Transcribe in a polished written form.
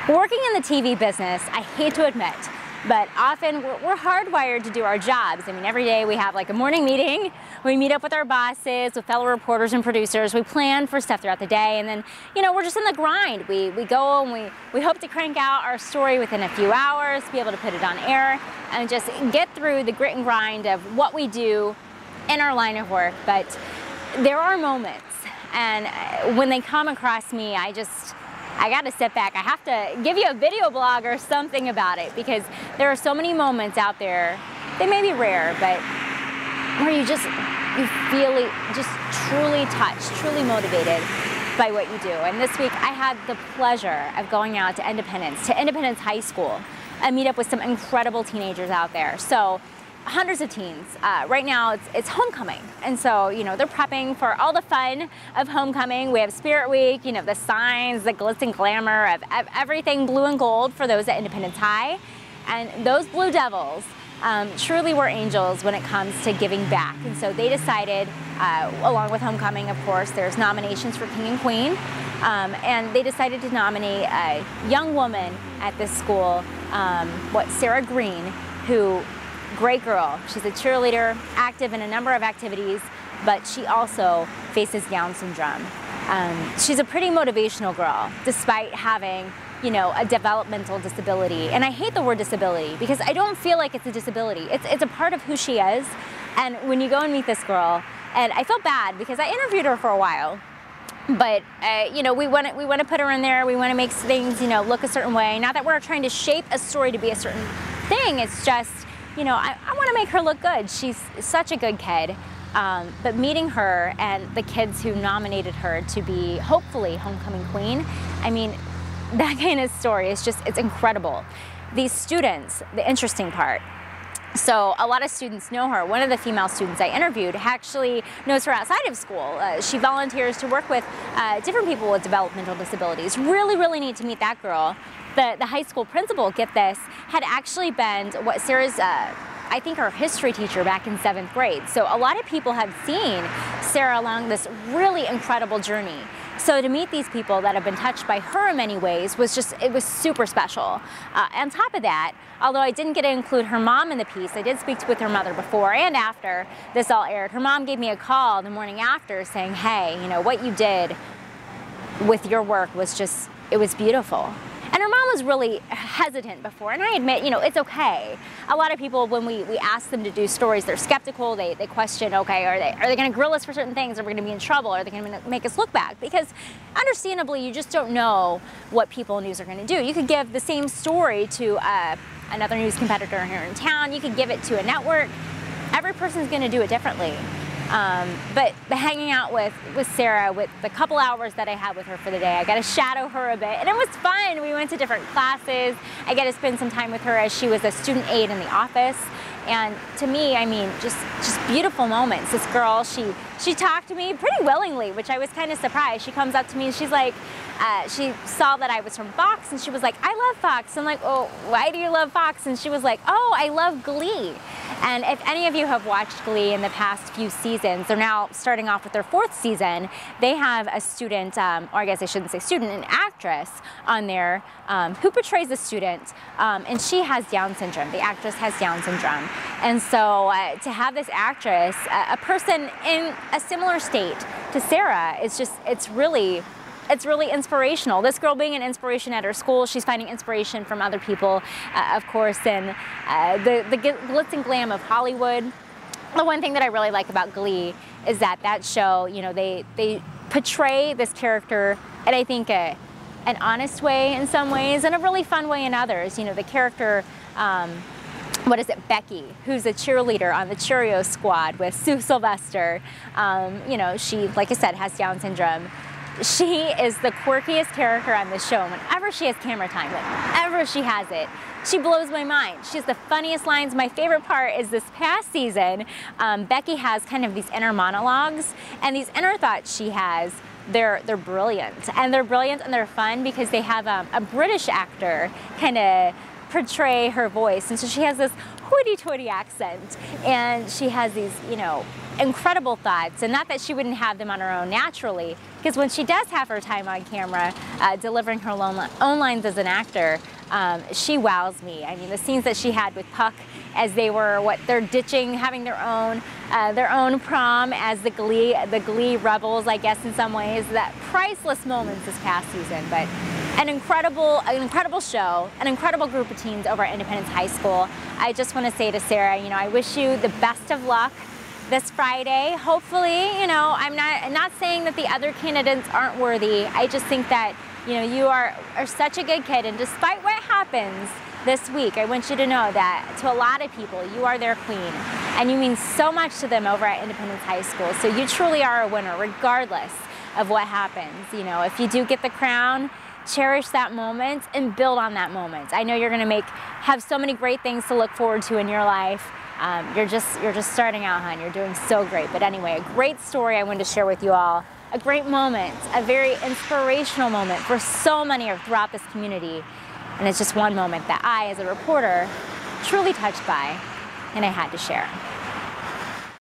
Working in the TV business, I hate to admit, but often we're hardwired to do our jobs. I mean, every day we have like a morning meeting, we meet up with our bosses, with fellow reporters and producers, we plan for stuff throughout the day, and then, you know, we're just in the grind. We go and we hope to crank out our story within a few hours, be able to put it on air, and just get through the grit and grind of what we do in our line of work. But there are moments, and when they come across me, I got to sit back. I have to give you a video blog or something about it, because there are so many moments out there, they may be rare, but where you feel just truly touched, truly motivated by what you do. And this week I had the pleasure of going out to Independence High School, and meet up with some incredible teenagers out there. So hundreds of teens. Right now it's homecoming, and so, you know, they're prepping for all the fun of homecoming. We have Spirit Week, you know, the signs, the glitz and glamour of everything blue and gold for those at Independence High. And those Blue Devils truly were angels when it comes to giving back. And so they decided, along with homecoming, of course, there's nominations for King and Queen, and they decided to nominate a young woman at this school, Sarah Greene, who, great girl. She's a cheerleader, active in a number of activities, but she also faces Down syndrome. She's a pretty motivational girl, despite having, you know, a developmental disability. And I hate the word disability, because I don't feel like it's a disability. It's a part of who she is. And when you go and meet this girl, and I felt bad because I interviewed her for a while, but you know, we want to put her in there. We want to make things, you know, look a certain way. Not that we're trying to shape a story to be a certain thing. It's just, you know, I want to make her look good. She's such a good kid. But meeting her and the kids who nominated her to be, hopefully, homecoming queen, I mean, that kind of story is just, it's incredible. These students, the interesting part, so a lot of students know her. One of the female students I interviewed actually knows her outside of school. She volunteers to work with different people with developmental disabilities. Really, really neat to meet that girl. The high school principal, get this, had actually been what Sarah's, I think, her history teacher back in 7th grade. So a lot of people have seen Sarah along this really incredible journey. So to meet these people that have been touched by her in many ways was just, it was super special. On top of that, although I didn't get to include her mom in the piece, I did speak with her mother before and after this all aired. Her mom gave me a call the morning after saying, hey, you know, what you did with your work was just, it was beautiful. And her mom was really hesitant before, and I admit, you know, it's okay. A lot of people, when we ask them to do stories, they're skeptical, they question, okay, are they gonna grill us for certain things? Are we gonna be in trouble? Are they gonna make us look bad? Because understandably, you just don't know what people in news are gonna do. You could give the same story to another news competitor here in town, you could give it to a network. Every person's gonna do it differently. But hanging out with Sarah, with the couple hours that I had with her for the day, I got to shadow her a bit, and it was fun. We went to different classes. I got to spend some time with her as she was a student aide in the office. And to me, I mean, just beautiful moments. This girl, she talked to me pretty willingly, which I was kind of surprised. She comes up to me and she's like, she saw that I was from Fox, and she was like, I love Fox. I'm like, oh, why do you love Fox? And she was like, oh, I love Glee. And if any of you have watched Glee in the past few seasons, they're now starting off with their 4th season. They have a student, or I guess I shouldn't say student, an actress on there who portrays a student, and she has Down syndrome. The actress has Down syndrome. And so to have this actress, a person in a similar state to Sarah, it's really inspirational. This girl being an inspiration at her school, she's finding inspiration from other people, of course, and the glitz and glam of Hollywood. The one thing that I really like about Glee is that show, you know, they portray this character in, I think, an honest way in some ways, and a really fun way in others. You know, the character, Becky, who's a cheerleader on the Cheerio squad with Sue Sylvester. You know, she, like I said, has Down syndrome. She is the quirkiest character on this show. Whenever she has camera time, whenever she has it, she blows my mind. She has the funniest lines. My favorite part is this past season, Becky has kind of these inner monologues, and these inner thoughts she has, they're brilliant. And they're brilliant and they're fun because they have a British actor kind of portray her voice. And so she has this hoity-toity accent, and she has these, you know, incredible thoughts, and not that she wouldn't have them on her own naturally, because when she does have her time on camera, delivering her own lines as an actor, she wows me. I mean, the scenes that she had with Puck as they're ditching, having their own prom as the Glee rebels, I guess, in some ways, that priceless moments this past season. But an incredible show, an incredible group of teens over at Independence High School. I just want to say to Sarah, you know, I wish you the best of luck this Friday. Hopefully, you know, I'm not saying that the other candidates aren't worthy. I just think that, you know, you are such a good kid, and despite what happens this week, I want you to know that to a lot of people, you are their queen, and you mean so much to them over at Independence High School. So you truly are a winner, regardless of what happens. You know, if you do get the crown, cherish that moment and build on that moment. I know you're going to have so many great things to look forward to in your life. You're just starting out, hon. You're doing so great. But anyway, a great story I wanted to share with you all. A great moment, a very inspirational moment for so many throughout this community. And it's just one moment that I, as a reporter, truly touched by, and I had to share.